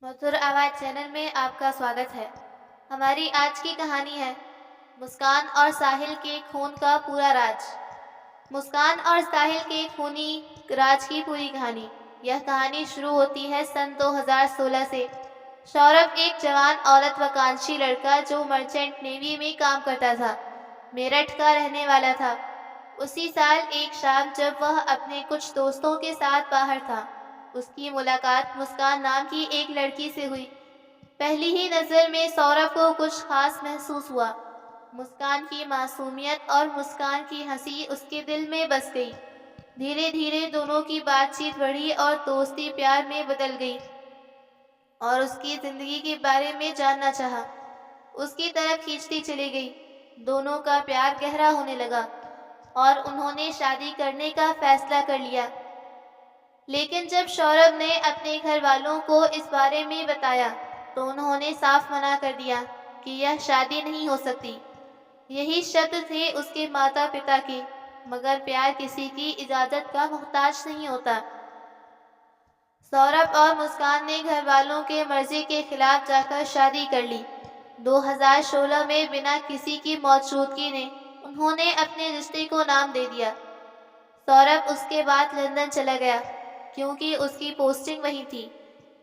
मधुर आवाज चैनल में आपका स्वागत है। हमारी आज की कहानी है मुस्कान और साहिल के खून का पूरा राज। मुस्कान और साहिल के खूनी राज की पूरी कहानी। यह कहानी शुरू होती है सन 2016 से। सौरभ एक जवान औरत वकांक्षी लड़का जो मर्चेंट नेवी में काम करता था, मेरठ का रहने वाला था। उसी साल एक शाम जब वह अपने कुछ दोस्तों के साथ बाहर था, उसकी मुलाकात मुस्कान नाम की एक लड़की से हुई। पहली ही नज़र में सौरभ को कुछ खास महसूस हुआ। मुस्कान की मासूमियत और मुस्कान की हंसी उसके दिल में बस गई। धीरे धीरे दोनों की बातचीत बढ़ी और दोस्ती प्यार में बदल गई और उसकी ज़िंदगी के बारे में जानना चाहा। उसकी तरफ खींचती चली गई। दोनों का प्यार गहरा होने लगा और उन्होंने शादी करने का फैसला कर लिया। लेकिन जब सौरभ ने अपने घर वालों को इस बारे में बताया तो उन्होंने साफ मना कर दिया कि यह शादी नहीं हो सकती। यही शब्द थे उसके माता पिता के, मगर प्यार किसी की इजाज़त का मोहताज नहीं होता। सौरभ और मुस्कान ने घर वालों के मर्जी के खिलाफ जाकर शादी कर ली। 2016 में बिना किसी की मौजूदगी में उन्होंने अपने रिश्ते को नाम दे दिया। सौरभ उसके बाद लंदन चला गया क्योंकि उसकी पोस्टिंग वहीं थी।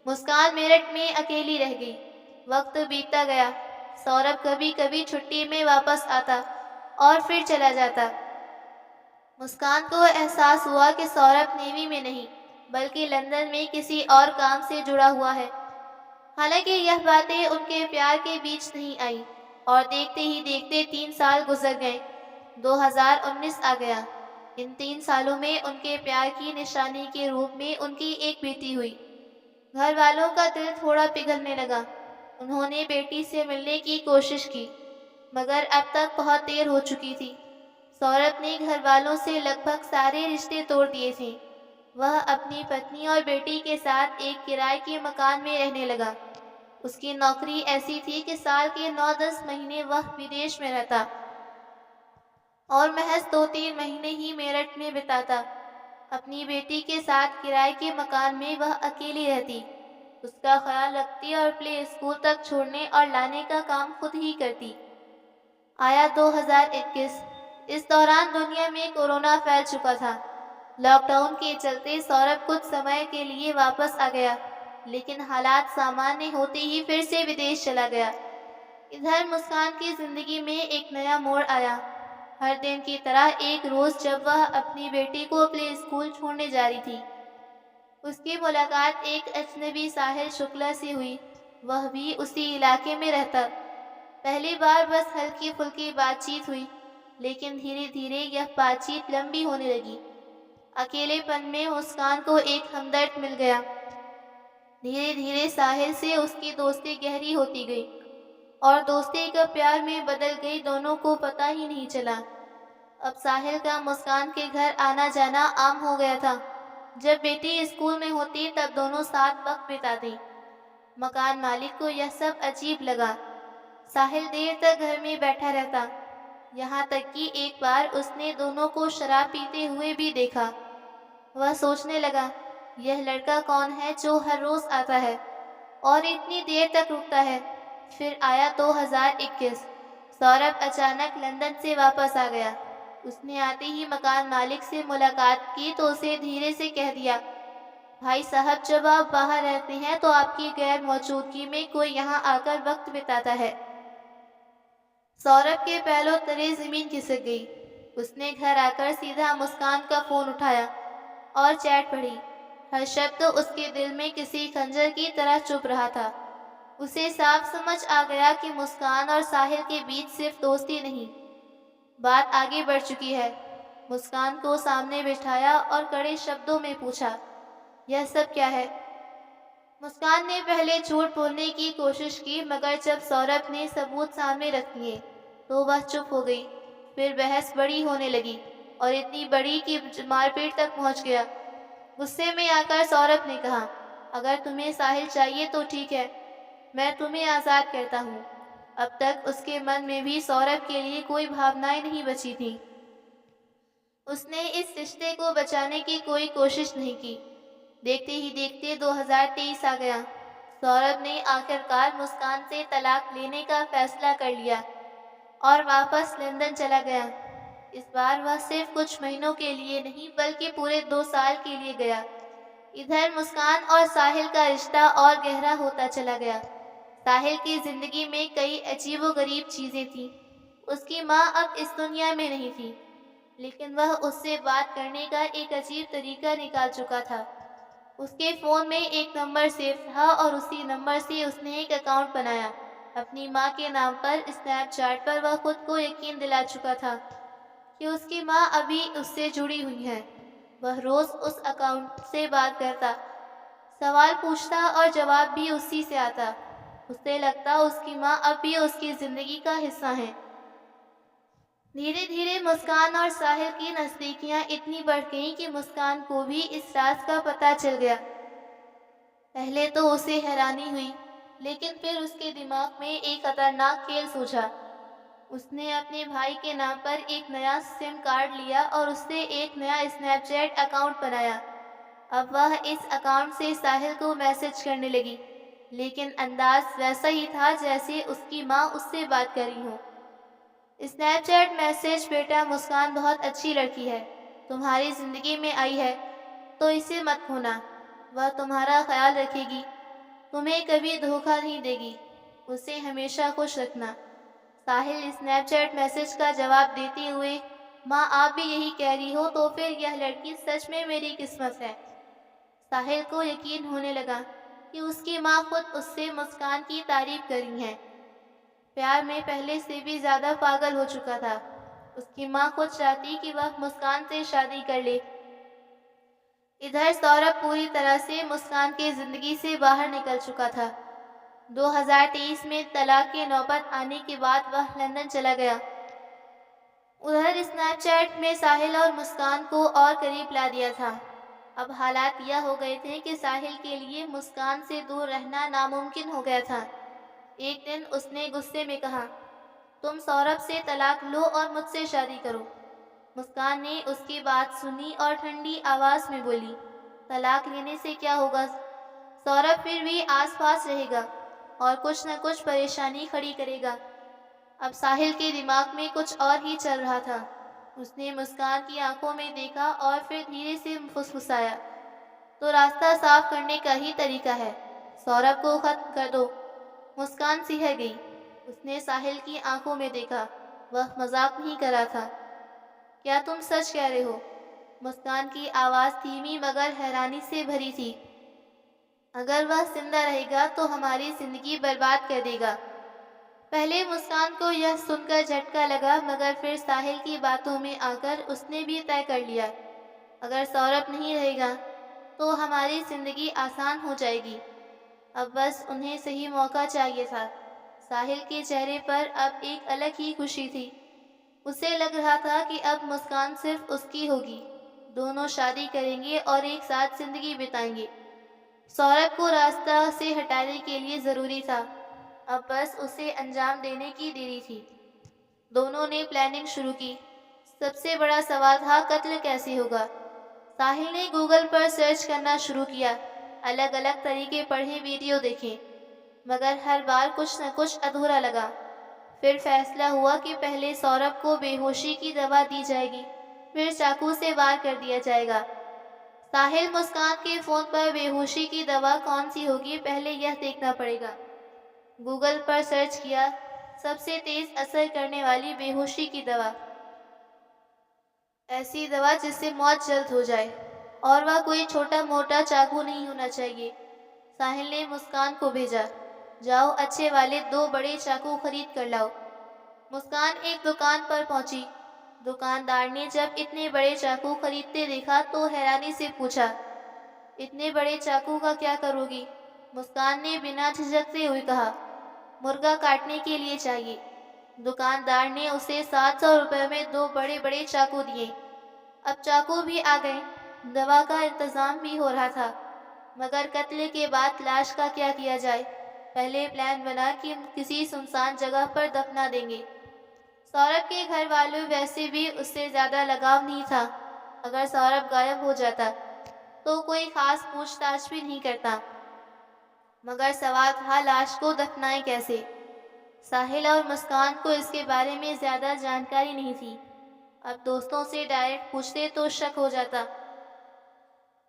मुस्कान मेरठ में अकेली रह गई। वक्त बीतता गया। सौरभ कभी कभी छुट्टी में वापस आता और फिर चला जाता। मुस्कान को एहसास हुआ कि सौरभ नेवी में नहीं बल्कि लंदन में किसी और काम से जुड़ा हुआ है। हालांकि यह बातें उनके प्यार के बीच नहीं आई और देखते ही देखते 3 साल गुजर गए। 2019 आ गया। इन 3 सालों में उनके प्यार की निशानी के रूप में उनकी एक बेटी हुई। घर वालों का दिल थोड़ा पिघलने लगा। उन्होंने बेटी से मिलने की कोशिश की, मगर अब तक बहुत देर हो चुकी थी। सौरभ ने घर वालों से लगभग सारे रिश्ते तोड़ दिए थे। वह अपनी पत्नी और बेटी के साथ एक किराए के मकान में रहने लगा। उसकी नौकरी ऐसी थी कि साल के 9-10 महीने वह विदेश में रहता और महज 2-3 महीने ही मेरठ में बिताता। अपनी बेटी के साथ किराए के मकान में वह अकेली रहती, उसका ख्याल रखती और प्ले स्कूल तक छोड़ने और लाने का काम खुद ही करती। आया 2021। इस दौरान दुनिया में कोरोना फैल चुका था। लॉकडाउन के चलते सौरभ कुछ समय के लिए वापस आ गया, लेकिन हालात सामान्य होते ही फिर से विदेश चला गया। इधर मुस्कान की जिंदगी में एक नया मोड़ आया। हर दिन की तरह एक रोज जब वह अपनी बेटी को प्ले स्कूल छोड़ने जा रही थी, उसकी मुलाकात एक अजनबी साहिल शुक्ला से हुई। वह भी उसी इलाके में रहता। पहली बार बस हल्की फुल्की बातचीत हुई, लेकिन धीरे धीरे यह बातचीत लंबी होने लगी। अकेलेपन में मुस्कान को एक हमदर्द मिल गया। धीरे धीरे साहिल से उसकी दोस्ती गहरी होती गई और दोस्ती का प्यार में बदल गई। दोनों को पता ही नहीं चला। अब साहिल का मुस्कान के घर आना जाना आम हो गया था। जब बेटी स्कूल में होती तब दोनों साथ वक्त बिताते। मकान मालिक को यह सब अजीब लगा। साहिल देर तक घर में बैठा रहता, यहाँ तक कि एक बार उसने दोनों को शराब पीते हुए भी देखा। वह सोचने लगा, यह लड़का कौन है जो हर रोज आता है और इतनी देर तक रुकता है। फिर आया 2021। सौरभ अचानक लंदन से वापस आ गया। उसने आते ही मकान मालिक से मुलाकात की तो उसे धीरे से कह दिया, भाई साहब, जब आप बाहर रहते हैं तो आपकी गैर मौजूदगी में कोई यहाँ आकर वक्त बिताता है। सौरभ के पैरों तले जमीन खिसक गई। उसने घर आकर सीधा मुस्कान का फोन उठाया और चैट पढ़ी। हर शब्द उसके दिल में किसी खंजर की तरह चुभ रहा था। उसे साफ समझ आ गया कि मुस्कान और साहिल के बीच सिर्फ दोस्ती नहीं, बात आगे बढ़ चुकी है। मुस्कान को सामने बिठाया और कड़े शब्दों में पूछा, यह सब क्या है? मुस्कान ने पहले झूठ बोलने की कोशिश की, मगर जब सौरभ ने सबूत सामने रख दिए तो वह चुप हो गई। फिर बहस बड़ी होने लगी और इतनी बड़ी कि मारपीट तक पहुंच गया। गुस्से में आकर सौरभ ने कहा, अगर तुम्हें साहिल चाहिए तो ठीक है, मैं तुम्हें आज़ाद करता हूँ। अब तक उसके मन में भी सौरभ के लिए कोई भावनाएं नहीं बची थी। उसने इस रिश्ते को बचाने की कोई कोशिश नहीं की। देखते ही देखते 2023 आ गया। सौरभ ने आखिरकार मुस्कान से तलाक लेने का फैसला कर लिया और वापस लंदन चला गया। इस बार वह सिर्फ कुछ महीनों के लिए नहीं बल्कि पूरे 2 साल के लिए गया। इधर मुस्कान और साहिल का रिश्ता और गहरा होता चला गया। साहिल की जिंदगी में कई अजीबोगरीब चीजें थीं। उसकी माँ अब इस दुनिया में नहीं थी, लेकिन वह उससे बात करने का एक अजीब तरीका निकाल चुका था। उसके फ़ोन में एक नंबर सेव था और उसी नंबर से उसने एक अकाउंट बनाया। अपनी माँ के नाम पर स्नैपचैट पर वह खुद को यकीन दिला चुका था कि उसकी माँ अभी उससे जुड़ी हुई है। वह रोज़ उस अकाउंट से बात करता, सवाल पूछता और जवाब भी उसी से आता। उसे लगता उसकी माँ अब भी उसकी ज़िंदगी का हिस्सा है। धीरे धीरे मुस्कान और साहिल की नज़दीकियाँ इतनी बढ़ गईं कि मुस्कान को भी इस राज का पता चल गया। पहले तो उसे हैरानी हुई, लेकिन फिर उसके दिमाग में एक खतरनाक खेल सूझा। उसने अपने भाई के नाम पर एक नया सिम कार्ड लिया और उससे एक नया स्नैपचैट अकाउंट बनाया। अब वह इस अकाउंट से साहिल को मैसेज करने लगी, लेकिन अंदाज वैसा ही था जैसे उसकी माँ उससे बात कर रही हो। स्नैपचैट मैसेज, बेटा मुस्कान बहुत अच्छी लड़की है, तुम्हारी ज़िंदगी में आई है तो इसे मत खोना। वह तुम्हारा ख्याल रखेगी, तुम्हें कभी धोखा नहीं देगी, उसे हमेशा खुश रखना। साहिल स्नैपचैट मैसेज का जवाब देते हुए, माँ आप भी यही कह रही हो तो फिर यह लड़की सच में मेरी किस्मत है। साहिल को यकीन होने लगा कि उसकी माँ खुद उससे मुस्कान की तारीफ कर रही हैं। प्यार में पहले से भी ज़्यादा पागल हो चुका था। उसकी माँ खुद चाहती कि वह मुस्कान से शादी कर ले। इधर सौरभ पूरी तरह से मुस्कान की ज़िंदगी से बाहर निकल चुका था। 2023 में तलाक की नौबत आने के बाद वह लंदन चला गया। उधर स्नैपचैट में साहिल और मुस्कान को और करीब ला दिया था। अब हालात यह हो गए थे कि साहिल के लिए मुस्कान से दूर रहना नामुमकिन हो गया था। एक दिन उसने गुस्से में कहा, तुम सौरभ से तलाक लो और मुझसे शादी करो। मुस्कान ने उसकी बात सुनी और ठंडी आवाज़ में बोली, तलाक लेने से क्या होगा? सौरभ फिर भी आसपास रहेगा और कुछ न कुछ परेशानी खड़ी करेगा। अब साहिल के दिमाग में कुछ और ही चल रहा था। उसने मुस्कान की आंखों में देखा और फिर धीरे से फुसफुसाया, तो रास्ता साफ करने का ही तरीका है, सौरभ को खत्म कर दो। मुस्कान सिहर गई। उसने साहिल की आंखों में देखा, वह मजाक नहीं कर रहा था। क्या तुम सच कह रहे हो? मुस्कान की आवाज़ धीमी मगर हैरानी से भरी थी। अगर वह जिंदा रहेगा तो हमारी जिंदगी बर्बाद कर देगा। पहले मुस्कान को यह सुनकर झटका लगा, मगर फिर साहिल की बातों में आकर उसने भी तय कर लिया, अगर सौरभ नहीं रहेगा तो हमारी ज़िंदगी आसान हो जाएगी। अब बस उन्हें सही मौका चाहिए था। साहिल के चेहरे पर अब एक अलग ही खुशी थी। उसे लग रहा था कि अब मुस्कान सिर्फ उसकी होगी। दोनों शादी करेंगे और एक साथ ज़िंदगी बिताएंगे। सौरभ को रास्ता से हटाने के लिए ज़रूरी था, अब बस उसे अंजाम देने की देरी थी। दोनों ने प्लानिंग शुरू की। सबसे बड़ा सवाल था, कत्ल कैसे होगा? साहिल ने गूगल पर सर्च करना शुरू किया, अलग अलग तरीके पढ़े, वीडियो देखे, मगर हर बार कुछ न कुछ अधूरा लगा। फिर फैसला हुआ कि पहले सौरभ को बेहोशी की दवा दी जाएगी, फिर चाकू से वार कर दिया जाएगा। साहिल, मुस्कान के फ़ोन पर बेहोशी की दवा कौन सी होगी, पहले यह देखना पड़ेगा। गूगल पर सर्च किया, सबसे तेज असर करने वाली बेहोशी की दवा, ऐसी दवा जिससे मौत जल्द हो जाए, और वह कोई छोटा मोटा चाकू नहीं होना चाहिए। साहिल ने मुस्कान को भेजा, जाओ अच्छे वाले 2 बड़े चाकू खरीद कर लाओ। मुस्कान एक दुकान पर पहुंची। दुकानदार ने जब इतने बड़े चाकू खरीदते देखा तो हैरानी से पूछा, इतने बड़े चाकू का क्या करोगी? मुस्कान ने बिना झिझकते हुए कहा, मुर्गा काटने के लिए चाहिए। दुकानदार ने उसे 700 रुपये में 2 बड़े बड़े चाकू दिए। अब चाकू भी आ गए, दवा का इंतज़ाम भी हो रहा था, मगर कत्ल के बाद लाश का क्या किया जाए? पहले प्लान बना कि किसी सुनसान जगह पर दफना देंगे। सौरभ के घर वालों वैसे भी उससे ज़्यादा लगाव नहीं था। अगर सौरभ गायब हो जाता तो कोई खास पूछताछ भी नहीं करता। مگر سوال تھا لاش کو دفنائیں کیسے؟ ساحل اور مسکان کو اس کے بارے میں زیادہ جانکاری نہیں تھی۔ اب دوستوں سے ڈائریکٹ پوچھتے تو شک ہو جاتا،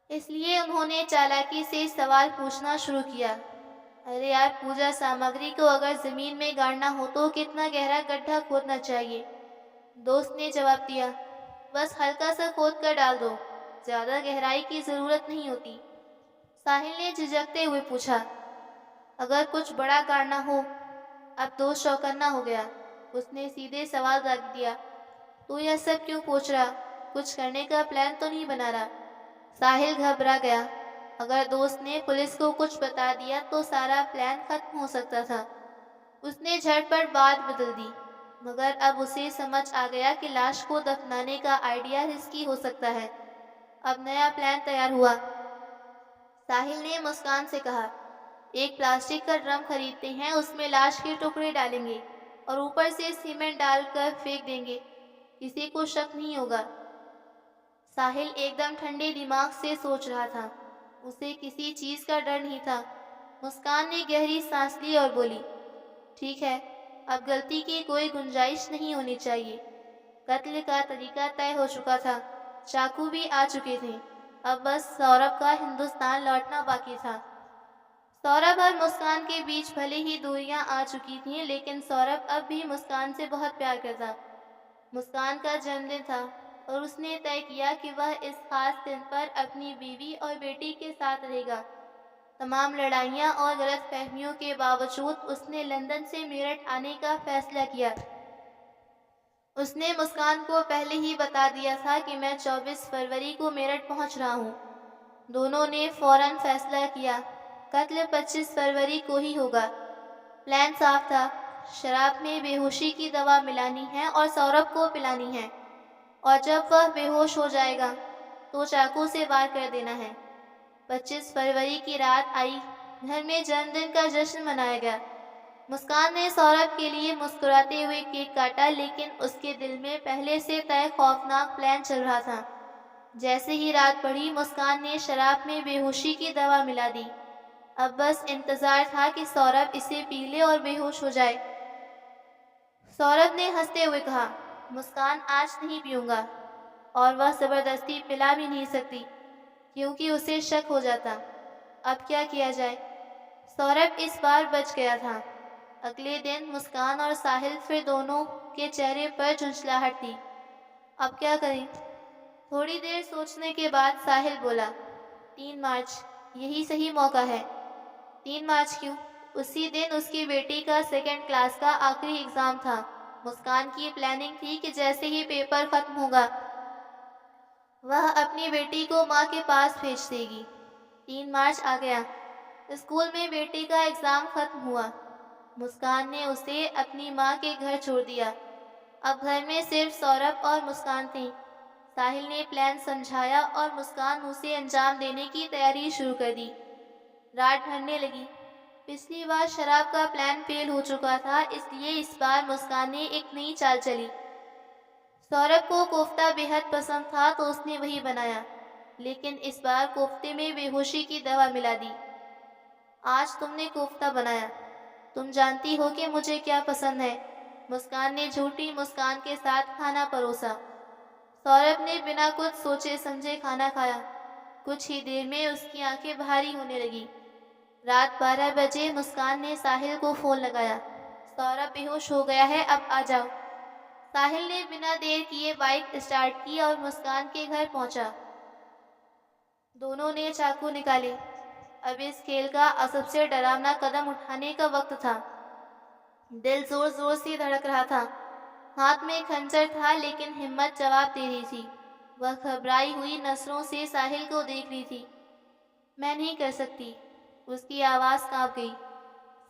اس لیے انہوں نے چالاکی سے سوال پوچھنا شروع کیا۔ ارے یار، پوجا سامگری کو اگر زمین میں گاڑنا ہو تو کتنا گہرا گڈھا کھودنا چاہیے؟ دوست نے جواب دیا، بس ہلکا سا کھود کر ڈال دو، زیادہ گہرائی کی ضرورت نہیں ہوتی۔ ساحل نے جھجکتے ہوئے پوچھا، اگر کچھ بڑا گاڑنا ہو؟ اب دوست چوکنا ہو گیا۔ اس نے سیدھے سوال رکھ دیا، تو یہ سب کیوں پوچھ رہا؟ کچھ کرنے کا پلان تو نہیں بنا رہا؟ ساحل گھبرا گیا۔ اگر دوست نے پولیس کو کچھ بتا دیا تو سارا پلان ختم ہو سکتا تھا۔ اس نے جھٹ پٹ بات بدل دی، مگر اب اسے سمجھ آ گیا کہ لاش کو دفنانے کا آئیڈیا رسکی ہو سکتا ہے۔ اب نیا پلان تیار ہوا۔ ساحل نے مسکان سے کہا، ایک پلاسٹک کا ڈرم خریدتے ہیں، اس میں لاش کے ٹکڑے ڈالیں گے اور اوپر سے سیمنٹ ڈال کر پھینک دیں گے، کسی کو شک نہیں ہوگا۔ ساحل ایک دم ٹھنڈے دماغ سے سوچ رہا تھا، اسے کسی چیز کا ڈر نہیں تھا۔ مسکان نے گہری سانس لی اور بولی، ٹھیک ہے، اب غلطی کی کوئی گنجائش نہیں ہونی چاہیے۔ قتل کا طریقہ طے ہو چکا تھا، چاقو بھی آ چکے تھے، اب بس سوربھ کا ہندوستان لوٹنا باقی تھا۔ سوربھ اور مسکان کے بیچ بھلے ہی دوریاں آ چکی تھیں، لیکن سوربھ اب بھی مسکان سے بہت پیار کرتا۔ مسکان کا جنم دن تھا اور اس نے طے کیا کہ وہ اس خاص دن پر اپنی بیوی اور بیٹی کے ساتھ رہے گا۔ تمام لڑائیاں اور غلط فہمیوں کے باوجود اس نے لندن سے میرٹھ آنے کا فیصلہ کیا۔ اس نے مسکان کو پہلے ہی بتا دیا تھا کہ میں 24 فروری کو میرٹھ پہنچ رہا ہوں۔ دونوں نے فوراً فیصلہ کیا، قتل 25 فروری کو ہی ہوگا۔ پلان صاف تھا، شراب میں بے ہوشی کی دوا ملانی ہے اور سوربھ کو پلانی ہے، اور جب وہ بے ہوش ہو جائے گا تو چاقو سے وار کر دینا ہے۔ 25 فروری کی رات آئی، گھر میں جنم دن کا جشن منایا گیا۔ مسکان نے سوربھ کے لیے مسکراتے ہوئے کیک کاٹا، لیکن اس کے دل میں پہلے سے طے خوفناک پلان چل رہا تھا۔ جیسے ہی رات پڑی، مسکان نے شراب میں بے ہوشی کی دوا ملا دی۔ اب بس انتظار تھا کہ سوربھ اسے پی لے اور بے ہوش ہو جائے۔ سوربھ نے ہنستے ہوئے کہا، مسکان آج نہیں پیوں گا، اور وہ زبردستی پلا بھی نہیں سکتی کیونکہ اسے شک ہو جاتا۔ اب کیا کیا جائے؟ سوربھ اس بار بچ گیا تھا۔ اگلے دن مسکان اور ساحل پھر دونوں کے چہرے پر جھنجھلاہٹ تھی۔ اب کیا کریں؟ تھوڑی دیر سوچنے کے بعد ساحل بولا، 3 مارچ یہی صحیح موقع ہے۔ 3 مارچ کیوں؟ اسی دن اس کی بیٹی کا 2nd کلاس کا آخری ایگزام تھا۔ مسکان کی پلاننگ تھی کہ جیسے ہی پیپر ختم ہوگا وہ اپنی بیٹی کو ماں کے پاس بھیج دے گی۔ 3 مارچ آ گیا، اسکول میں بیٹی کا ایگزام ختم ہوا۔ مسکان نے اسے اپنی ماں کے گھر چھوڑ دیا۔ اب گھر میں صرف سوربھ اور مسکان تھیں۔ ساحل نے پلان سمجھایا اور مسکان اسے انجام دینے کی تیاری شروع کر دی۔ رات ڈھلنے لگی۔ پچھلی بار شراب کا پلان فیل ہو چکا تھا، اس لیے اس بار مسکان نے ایک نئی چال چلی۔ سوربھ کو کوفتہ بے حد پسند تھا تو اس نے وہی بنایا، لیکن اس بار کوفتے میں بے ہوشی کی دوا ملا دی۔ آج تم نے کوفتہ بنایا، تم جانتی ہو کہ مجھے کیا پسند ہے۔ مسکان نے جھوٹی مسکان کے ساتھ کھانا پروسا۔ سوربھ نے بنا کچھ سوچے سمجھے کھانا کھایا۔ کچھ ہی دیر میں اس کی آنکھیں بھاری ہونے لگی۔ رات 12 بجے مسکان نے ساحل کو فون لگایا، سوربھ بے ہوش ہو گیا ہے، اب آ جاؤ۔ ساحل نے بنا دیر کیے بائک اسٹارٹ کی اور مسکان کے گھر پہنچا۔ دونوں نے چاقو نکالے۔ اب اس کھیل کا سب سے ڈراونا قدم اٹھانے کا وقت تھا۔ دل زور زور سے دھڑک رہا تھا، ہاتھ میں خنجر تھا، لیکن ہمت جواب دے رہی تھی۔ وہ گھبرائی ہوئی نظروں سے ساحل کو دیکھ رہی تھی۔ میں نہیں کر سکتی، اس کی آواز کانپ گئی۔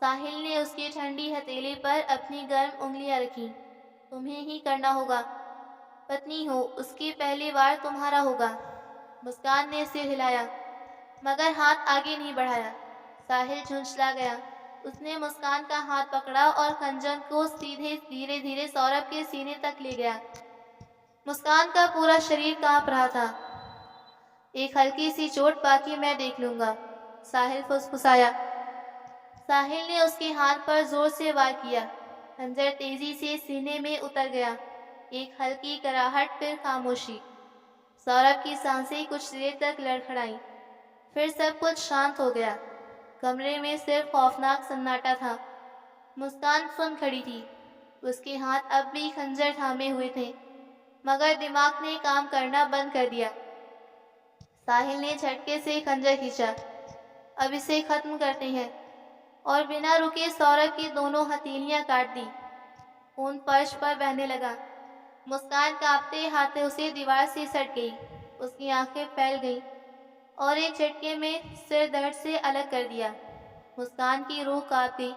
ساحل نے اس کی ٹھنڈی ہتھیلی پر اپنی گرم انگلیاں رکھیں۔ تمہیں ہی کرنا ہوگا، پتنی ہو، اس کی پہلی بار تمہارا ہوگا۔ مسکان نے سر ہلایا مگر ہاتھ آگے نہیں بڑھایا۔ ساحل جھنجھلا گیا۔ اس نے مسکان کا ہاتھ پکڑا اور خنجر کو سیدھے دھیرے دھیرے سوربھ کے سینے تک لے گیا۔ مسکان کا پورا شریر کانپ رہا تھا۔ ایک ہلکی سی چوٹ، باقی میں دیکھ لوں گا، ساحل پھسپھسایا۔ साहिल ने उसके हाथ पर जोर से वार किया। खंजर तेजी से सीने में उतर गया। एक हल्की कराहट, फिर खामोशी। सौरभ की सांसें कुछ देर तक लड़खड़ाई, फिर सब कुछ शांत हो गया। कमरे में सिर्फ खौफनाक सन्नाटा था। मुस्कान सुन खड़ी थी। उसके हाथ अब भी खंजर थामे हुए थे, मगर दिमाग ने काम करना बंद कर दिया। साहिल ने झटके से खंजर खींचा। अब इसे खत्म करते हैं। और बिना रुके सौरभ की दोनों हथेलियां काट दी। खून फर्श पर बहने लगा। मुस्कान कांपते हाथों से दीवार से सट गई। उसकी आंखें फैल गईं और एक झटके में सिर दर्द से अलग कर दिया। मुस्कान की रूह कांप गई,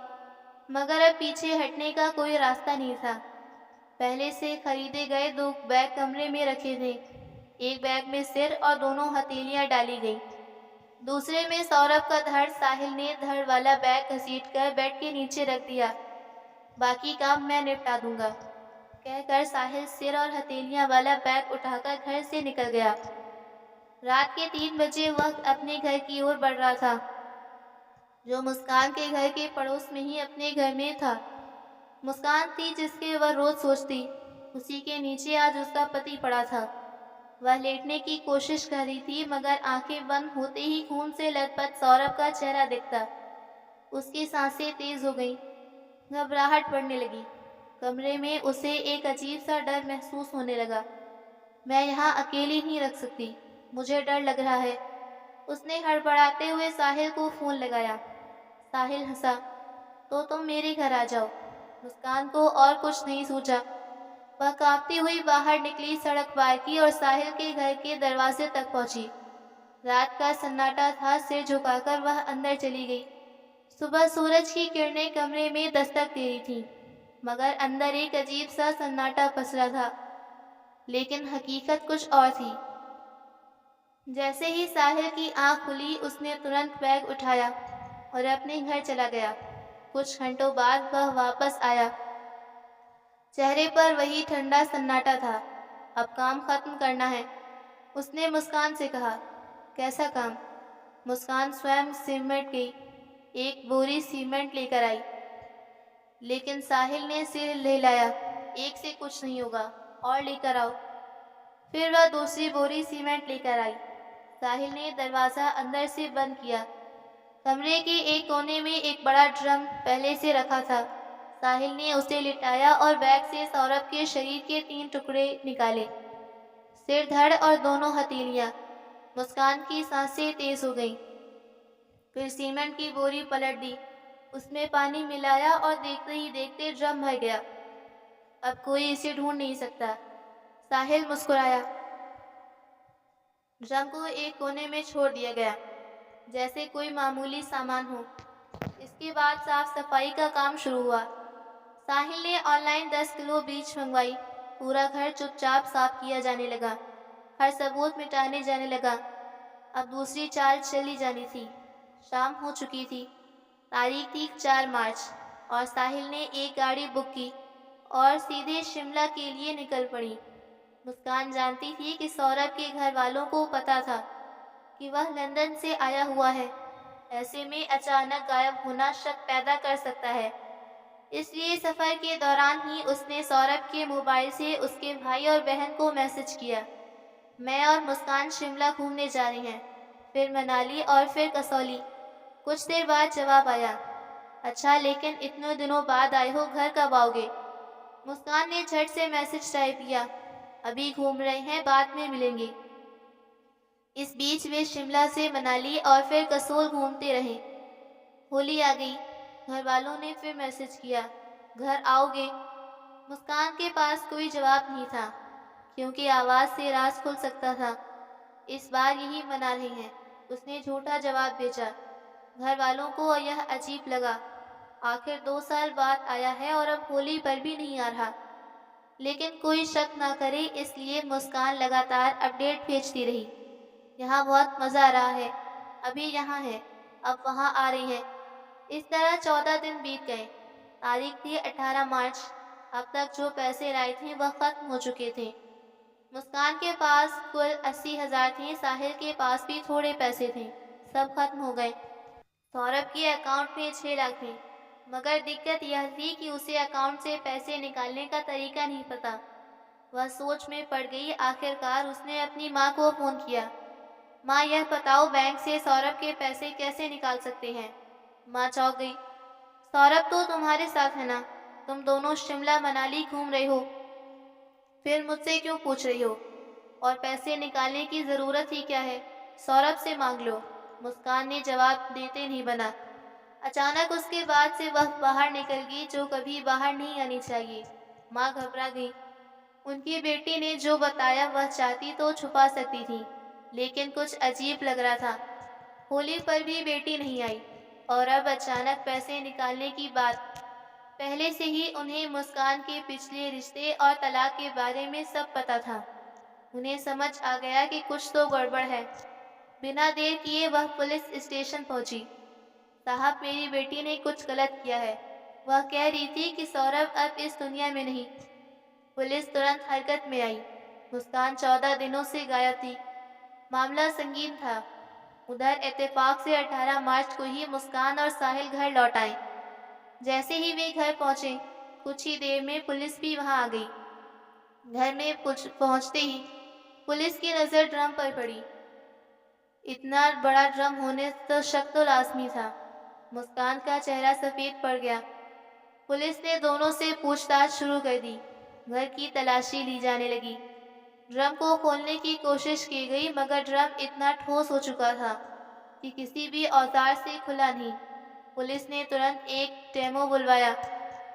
मगर अब पीछे हटने का कोई रास्ता नहीं था। पहले से खरीदे गए 2 बैग कमरे में रखे थे। एक बैग में सिर और दोनों हथेलियां डाली गई, दूसरे में सौरभ का धड़। साहिल ने धड़ वाला बैग घसीटकर बेड के नीचे रख दिया। बाकी काम मैं निपटा दूंगा, कहकर साहिल सिर और हथेलियां वाला बैग उठाकर घर से निकल गया। रात के 3 बजे वक्त अपने घर की ओर बढ़ रहा था, जो मुस्कान के घर के पड़ोस में ही अपने घर में था। मुस्कान थी जिसके वह रोज सोचती, उसी के नीचे आज उसका पति पड़ा था। वह लेटने की कोशिश कर रही थी, मगर आंखें बंद होते ही खून से लथपथ सौरभ का चेहरा दिखता। उसकी सांसें तेज हो गईं, घबराहट बढ़ने लगी। कमरे में उसे एक अजीब सा डर महसूस होने लगा। मैं यहाँ अकेली नहीं रख सकती, मुझे डर लग रहा है। उसने हड़बड़ाते हुए साहिल को फोन लगाया। साहिल हंसा, तो तुम मेरे घर आ जाओ। मुस्कान को और कुछ नहीं सूझा। वह कांपती हुई बाहर निकली, सड़क पार की और साहिल के घर के दरवाजे तक पहुंची। रात का सन्नाटा था। सिर झुकाकर वह अंदर चली गई। सुबह सूरज की किरणें कमरे में दस्तक दे रही थीं, मगर अंदर एक अजीब सा सन्नाटा पसरा था। लेकिन हकीकत कुछ और थी। जैसे ही साहिल की आंख खुली, उसने तुरंत बैग उठाया और अपने घर चला गया। कुछ घंटों बाद वह वापस आया। चेहरे पर वही ठंडा सन्नाटा था। अब काम खत्म करना है, उसने मुस्कान से कहा। कैसा काम? मुस्कान स्वयं सिमट गई, एक बोरी सीमेंट लेकर आई। लेकिन साहिल ने सिर हिलाया। एक से कुछ नहीं होगा, और लेकर आओ। फिर वह दूसरी बोरी सीमेंट लेकर आई। साहिल ने दरवाजा अंदर से बंद किया। कमरे के एक कोने में एक बड़ा ड्रम पहले से रखा था। साहिल ने उसे लिटाया और बैग से सौरभ के शरीर के 3 टुकड़े निकाले, सिर, धड़ और दोनों हथेलियां। मुस्कान की सांसें तेज हो गईं। फिर सीमेंट की बोरी पलट दी, उसमें पानी मिलाया और देखते ही देखते ड्रम भर गया। अब कोई इसे ढूंढ नहीं सकता। साहिल मुस्कुराया। ड्रम को एक कोने में छोड़ दिया गया, जैसे कोई मामूली सामान हो। इसके बाद साफ सफाई का काम शुरू हुआ। साहिल ने ऑनलाइन 10 किलो ब्लीच मंगवाई। पूरा घर चुपचाप साफ किया जाने लगा, हर सबूत मिटाने जाने लगा। अब दूसरी चाल चली जानी थी। शाम हो चुकी थी। तारीख थी 4 मार्च और साहिल ने एक गाड़ी बुक की और सीधे शिमला के लिए निकल पड़ी। मुस्कान जानती थी कि सौरभ के घर वालों को पता था कि वह लंदन से आया हुआ है। ऐसे में अचानक गायब होना शक पैदा कर सकता है। इसलिए सफर के दौरान ही उसने सौरभ के मोबाइल से उसके भाई और बहन को मैसेज किया, मैं और मुस्कान शिमला घूमने जा रहे हैं, फिर मनाली और फिर कसौली। कुछ देर बाद जवाब आया, अच्छा लेकिन इतने दिनों बाद आए हो, घर कब आओगे? मुस्कान ने झट से मैसेज टाइप किया, अभी घूम रहे हैं, बाद में मिलेंगे। इस बीच वे शिमला से मनाली और फिर कसोल घूमते रहे। होली आ गई। घर वालों ने फिर मैसेज किया, घर आओगे? मुस्कान के पास कोई जवाब नहीं था, क्योंकि आवाज़ से राज खुल सकता था। इस बार यही मना रही हैं, उसने झूठा जवाब भेजा। घर वालों को यह अजीब लगा। आखिर 2 साल बाद आया है और अब होली पर भी नहीं आ रहा। लेकिन कोई शक ना करे, इसलिए मुस्कान लगातार अपडेट भेजती रही। यहाँ बहुत मज़ा आ रहा है, अभी यहाँ है, अब वहाँ आ रही है। इस तरह 14 दिन बीत गए। तारीख थी 18 मार्च। अब तक जो पैसे लाए थे वह खत्म हो चुके थे। मुस्कान के पास कुल 80,000 थे। साहिल के पास भी थोड़े पैसे थे, सब खत्म हो गए। सौरभ के अकाउंट में 6 लाख थे, मगर दिक्कत यह थी कि उसे अकाउंट से पैसे निकालने का तरीका नहीं पता। वह सोच में पड़ गई। आखिरकार उसने अपनी माँ को फ़ोन किया। माँ, यह बताओ बैंक से सौरभ के पैसे कैसे निकाल सकते हैं? माँ चौंक गई। सौरभ तो तुम्हारे साथ है ना? तुम दोनों शिमला मनाली घूम रहे हो, फिर मुझसे क्यों पूछ रही हो? और पैसे निकालने की ज़रूरत ही क्या है? सौरभ से मांग लो। मुस्कान ने जवाब देते नहीं बना। अचानक उसके बाद से वह बाहर निकल गई, जो कभी बाहर नहीं आनी चाहिए। माँ घबरा गई। उनकी बेटी ने जो बताया वह चाहती तो छुपा सकती थी, लेकिन कुछ अजीब लग रहा था। होली पर भी बेटी नहीं आई, और अब अचानक पैसे निकालने की बात। पहले से ही उन्हें मुस्कान के पिछले रिश्ते और तलाक के बारे में सब पता था। उन्हें समझ आ गया कि कुछ तो गड़बड़ है। बिना देर किए वह पुलिस स्टेशन पहुंची। साहब, मेरी बेटी ने कुछ गलत किया है। वह कह रही थी कि सौरभ अब इस दुनिया में नहीं। पुलिस तुरंत हरकत में आई। मुस्कान 14 दिनों से गायब थी। मामला संगीन था। उधर इत्तेफाक से 18 मार्च को ही मुस्कान और साहिल घर लौट आए। जैसे ही वे घर पहुंचे, कुछ ही देर में पुलिस भी वहां आ गई। घर में पहुंचते ही पुलिस की नज़र ड्रम पर पड़ी। इतना बड़ा ड्रम होने तो शक तो लाजमी था। मुस्कान का चेहरा सफ़ेद पड़ गया। पुलिस ने दोनों से पूछताछ शुरू कर दी। घर की तलाशी ली जाने लगी। ड्रम को खोलने की कोशिश की गई, मगर ड्रम इतना ठोस हो चुका था कि किसी भी औजार से खुला नहीं। पुलिस ने तुरंत एक टेमो बुलवाया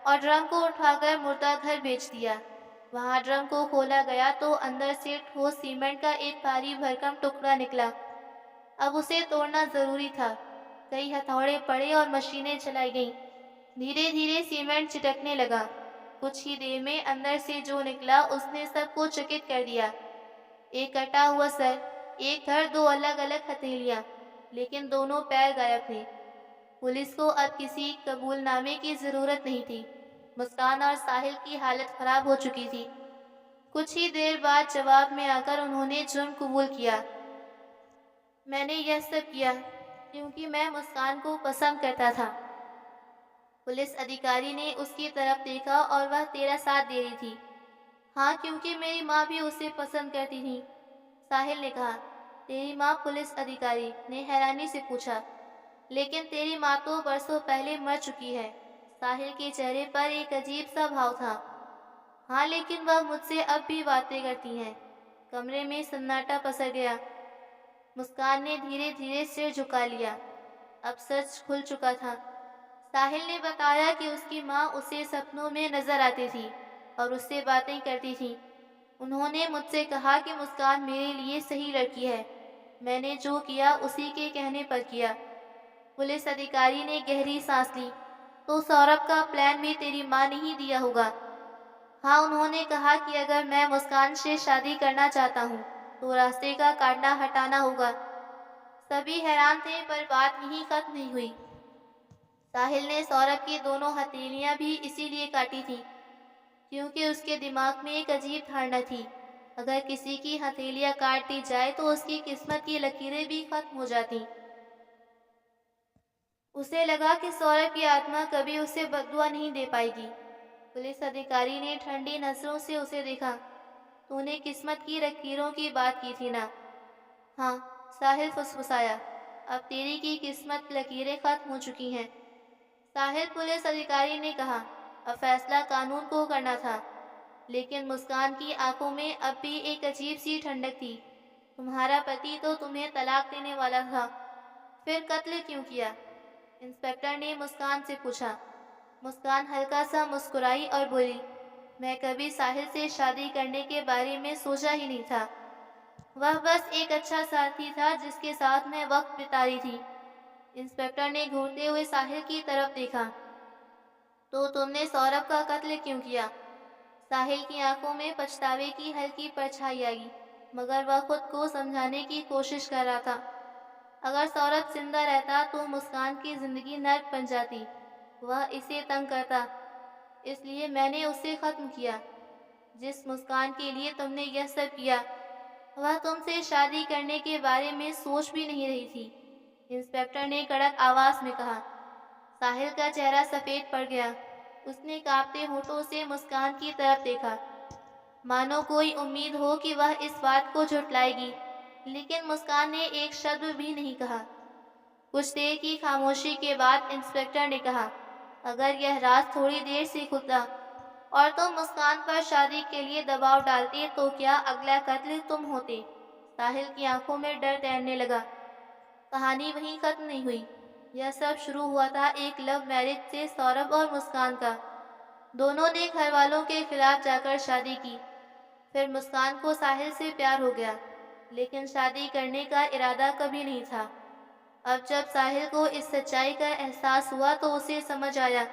और ड्रम को उठाकर मुर्दा घर भेज दिया। वहां ड्रम को खोला गया तो अंदर से ठोस सीमेंट का एक भारी भरकम टुकड़ा निकला। अब उसे तोड़ना जरूरी था। कई हथौड़े पड़े और मशीनें चलाई गईं। धीरे धीरे सीमेंट चिटकने लगा। कुछ ही देर में अंदर से जो निकला उसने सबको चकित कर दिया। एक कटा हुआ सर, एक धड़, दो अलग अलग हथेलियां, लेकिन दोनों पैर गायब थे। पुलिस को अब किसी कबूलनामे की जरूरत नहीं थी। मुस्कान और साहिल की हालत खराब हो चुकी थी। कुछ ही देर बाद जवाब में आकर उन्होंने जुर्म कबूल किया। मैंने यह सब किया क्योंकि मैं मुस्कान को पसंद करता था। पुलिस अधिकारी ने उसकी तरफ देखा और वह तेरा साथ दे रही थी। हाँ, क्योंकि मेरी माँ भी उसे पसंद करती थी, साहिल ने कहा। तेरी माँ? पुलिस अधिकारी ने हैरानी से पूछा। लेकिन तेरी माँ तो बरसों पहले मर चुकी है। साहिल के चेहरे पर एक अजीब सा भाव था। हाँ, लेकिन वह मुझसे अब भी बातें करती हैं। कमरे में सन्नाटा पसर गया। मुस्कान ने धीरे धीरे सिर झुका लिया। अब सच खुल चुका था। साहिल ने बताया कि उसकी माँ उसे सपनों में नजर आती थी और उससे बातें करती थी। उन्होंने मुझसे कहा कि मुस्कान मेरे लिए सही लड़की है। मैंने जो किया उसी के कहने पर किया। पुलिस अधिकारी ने गहरी सांस ली। तो सौरभ का प्लान भी तेरी माँ ने ही दिया होगा? हाँ, उन्होंने कहा कि अगर मैं मुस्कान से शादी करना चाहता हूँ तो रास्ते का कांटा हटाना होगा। सभी हैरान थे, पर बात यहीं खत्म नहीं हुई। साहिल ने सौरभ की दोनों हथेलियां भी इसीलिए काटी थी क्योंकि उसके दिमाग में एक अजीब धारणा थी। अगर किसी की हथेलियां काट दी जाए तो उसकी किस्मत की लकीरें भी खत्म हो जाती। उसे लगा कि सौरभ की आत्मा कभी उसे बददुआ नहीं दे पाएगी। पुलिस अधिकारी ने ठंडी नजरों से उसे देखा। तूने किस्मत की लकीरों की बात की थी ना? हाँ, साहिल फुसफुसाया। अब तेरी की किस्मत लकीरें खत्म हो चुकी हैं, साहिल। पुलिस अधिकारी ने कहा। अब फैसला कानून को करना था, लेकिन मुस्कान की आंखों में अब भी एक अजीब सी ठंडक थी। तुम्हारा पति तो तुम्हें तलाक देने वाला था, फिर कत्ल क्यों किया? इंस्पेक्टर ने मुस्कान से पूछा। मुस्कान हल्का सा मुस्कुराई और बोली, मैं कभी साहिल से शादी करने के बारे में सोचा ही नहीं था। वह बस एक अच्छा साथी था जिसके साथ मैं वक्त बिता रही थी। इंस्पेक्टर ने घूरते हुए साहिल की तरफ देखा। तो तुमने सौरभ का कत्ल क्यों किया? साहिल की आंखों में पछतावे की हल्की परछाई आई, मगर वह खुद को समझाने की कोशिश कर रहा था। अगर सौरभ जिंदा रहता तो मुस्कान की जिंदगी नर्क बन जाती। वह इसे तंग करता, इसलिए मैंने उसे खत्म किया। जिस मुस्कान के लिए तुमने यह सब किया, वह तुमसे शादी करने के बारे में सोच भी नहीं रही थी। इंस्पेक्टर ने कड़क आवाज में कहा। साहिल का चेहरा सफेद पड़ गया। उसने कांपते होठों से मुस्कान की तरफ देखा, मानो कोई उम्मीद हो कि वह इस बात को झुठलाएगी, लेकिन मुस्कान ने एक शब्द भी नहीं कहा। कुछ देर की खामोशी के बाद इंस्पेक्टर ने कहा, अगर यह राज थोड़ी देर से खुलता और तुम मुस्कान पर शादी के लिए दबाव डालते तो क्या अगला कत्ल तुम होते? साहिल की आंखों में डर तैरने लगा। कहानी वहीं खत्म नहीं हुई। यह सब शुरू हुआ था एक लव मैरिज से सौरभ और मुस्कान का। दोनों ने घर वालों के खिलाफ जाकर शादी की। फिर मुस्कान को साहिल से प्यार हो गया, लेकिन शादी करने का इरादा कभी नहीं था। अब जब साहिल को इस सच्चाई का एहसास हुआ तो उसे समझ आया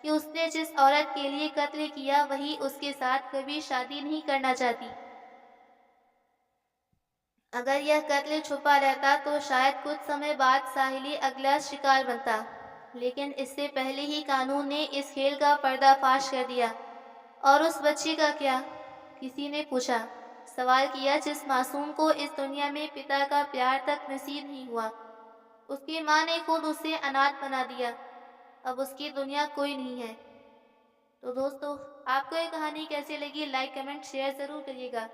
कि उसने जिस औरत के लिए कत्ल किया वही उसके साथ कभी शादी नहीं करना चाहती। अगर यह कत्ल छुपा रहता तो शायद कुछ समय बाद साहिल ही अगला शिकार बनता, लेकिन इससे पहले ही कानून ने इस खेल का पर्दाफाश कर दिया। और उस बच्ची का क्या? किसी ने पूछा। सवाल किया जिस मासूम को इस दुनिया में पिता का प्यार तक नसीब नहीं हुआ। उसकी माँ ने खुद उसे अनाथ बना दिया। अब उसकी दुनिया कोई नहीं है। तो दोस्तों, आपको ये कहानी कैसी लगी? लाइक, कमेंट, शेयर ज़रूर करिएगा।